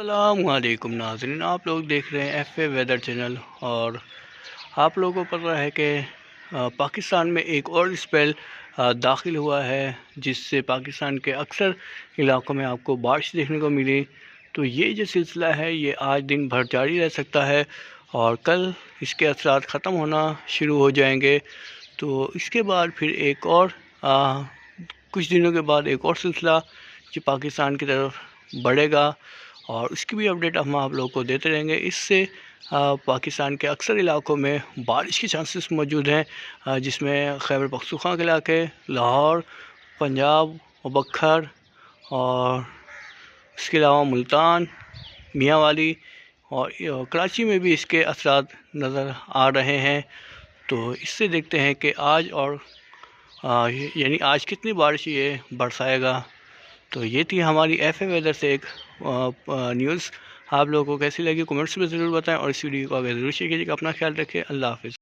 السلام علیکم ناظرین، آپ لوگ دیکھ رہے ہیں ایف اے ویدر چینل، اور آپ لوگوں کو پتہ ہے کہ پاکستان میں ایک اور اسپیل داخل ہوا ہے، جس سے پاکستان کے اکثر علاقوں میں آپ کو بارش دیکھنے کو ملی۔ تو یہ جو سلسلہ ہے یہ آج دن بھر جاری رہ سکتا ہے اور کل اس کے اثرات ختم ہونا شروع ہو جائیں گے۔ تو اس کے بعد پھر ایک اور کچھ دنوں کے بعد ایک اور سلسلہ جو پاکستان کی طرف بڑھے گا، اور اس کی بھی اپڈیٹ ہم آپ لوگوں کو دیتے رہیں گے۔ اس سے پاکستان کے اکثر علاقوں میں بارش کے چانسز موجود ہیں، جس میں خیبر پختونخوا کے علاقے، لاہور، پنجاب و بکھر، اور اس کے علاوہ ملتان، میاں والی اور کراچی میں بھی اس کے اثرات نظر آ رہے ہیں۔ تو اس سے دیکھتے ہیں کہ آج اور یعنی آج کتنی بارش یہ برسائے گا۔ تو یہ تھی ہماری ایف اے ویدر سے ایک نیوز۔ آپ لوگوں کو کیسی لگی کمنٹس میں ضرور بتائیں، اور اس ویڈیو کو آگے ضرور شیئر کیجیے گا۔ اپنا خیال رکھیں، اللہ حافظ۔